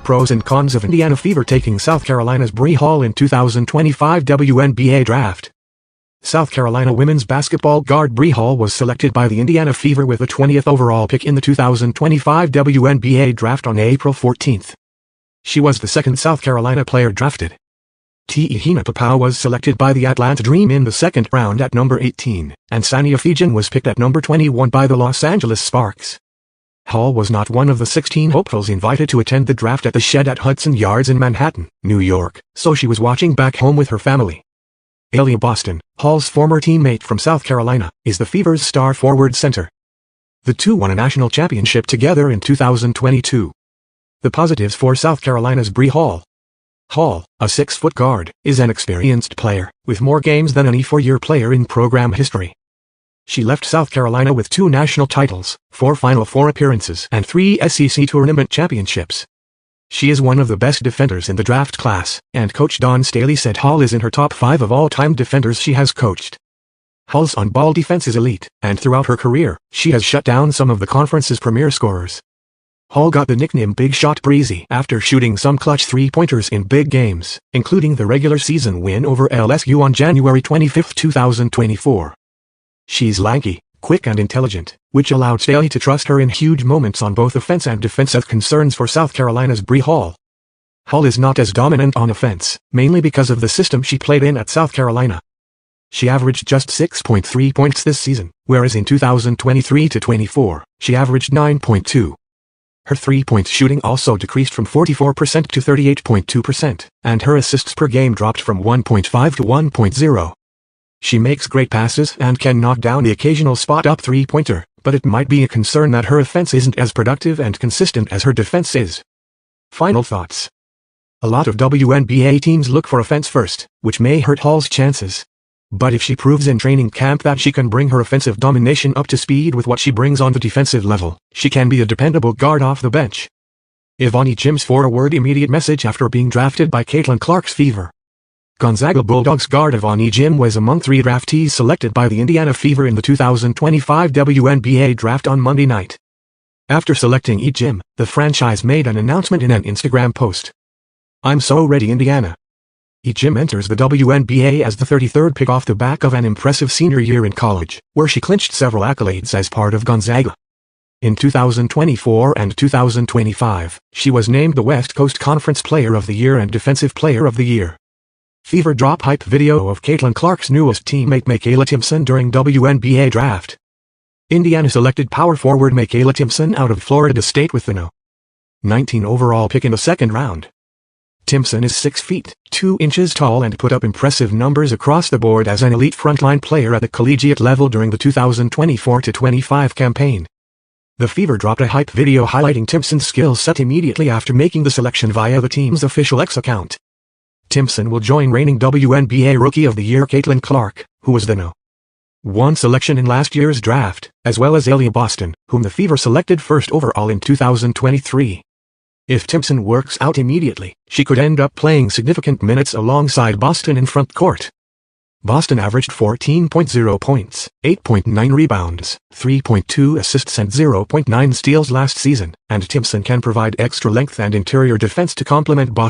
Pros and cons of Indiana Fever taking South Carolina's Bree Hall in 2025 WNBA Draft. South Carolina women's basketball guard Bree Hall was selected by the Indiana Fever with the 20th overall pick in the 2025 WNBA Draft on April 14. She was the second South Carolina player drafted. Tehina Papau was selected by the Atlanta Dream in the second round at number 18, and Sania Fejan was picked at number 21 by the Los Angeles Sparks. Hall was not one of the 16 hopefuls invited to attend the draft at the Shed at Hudson Yards in Manhattan, New York, so she was watching back home with her family. Aaliyah Boston, Hall's former teammate from South Carolina, is the Fever's star forward center. The two won a national championship together in 2022. The positives for South Carolina's Bree Hall. Hall, a 6-foot guard, is an experienced player, with more games than any four-year player in program history. She left South Carolina with 2 national titles, 4 Final Four appearances and 3 SEC tournament championships. She is one of the best defenders in the draft class, and Coach Dawn Staley said Hall is in her top 5 of all-time defenders she has coached. Hall's on-ball defense is elite, and throughout her career, she has shut down some of the conference's premier scorers. Hall got the nickname Big Shot Breezy after shooting some clutch three-pointers in big games, including the regular season win over LSU on January 25, 2024. She's lanky, quick and intelligent, which allowed Staley to trust her in huge moments on both offense and defense as concerns for South Carolina's Bree Hall. Hall is not as dominant on offense, mainly because of the system she played in at South Carolina. She averaged just 6.3 points this season, whereas in 2023-24, she averaged 9.2. Her three-point shooting also decreased from 44% to 38.2%, and her assists per game dropped from 1.5 to 1.0. She makes great passes and can knock down the occasional spot-up three-pointer, but it might be a concern that her offense isn't as productive and consistent as her defense is. Final thoughts. A lot of WNBA teams look for offense first, which may hurt Hall's chances. But if she proves in training camp that she can bring her offensive domination up to speed with what she brings on the defensive level, she can be a dependable guard off the bench. Ivani Jim's forward immediate message after being drafted by Caitlin Clark's Fever. Gonzaga Bulldogs guard Ivani Jim was among 3 draftees selected by the Indiana Fever in the 2025 WNBA draft on Monday night. After selecting Jim, the franchise made an announcement in an Instagram post. "I'm so ready, Indiana." Jim enters the WNBA as the 33rd pick off the back of an impressive senior year in college, where she clinched several accolades as part of Gonzaga. In 2024 and 2025, she was named the West Coast Conference Player of the Year and Defensive Player of the Year. Fever drop hype video of Caitlin Clark's newest teammate Makayla Timpson during WNBA draft. Indiana selected power forward Makayla Timpson out of Florida State with the No. 19 overall pick in the second round. Timpson is 6 feet, 2 inches tall and put up impressive numbers across the board as an elite frontline player at the collegiate level during the 2024-25 campaign. The Fever dropped a hype video highlighting Timpson's skill set immediately after making the selection via the team's official X account. Timpson will join reigning WNBA Rookie of the Year Caitlin Clark, who was the No. 1 selection in last year's draft, as well as Aaliyah Boston, whom the Fever selected first overall in 2023. If Timpson works out immediately, she could end up playing significant minutes alongside Boston in front court. Boston averaged 14.0 points, 8.9 rebounds, 3.2 assists and 0.9 steals last season, and Timpson can provide extra length and interior defense to complement Boston.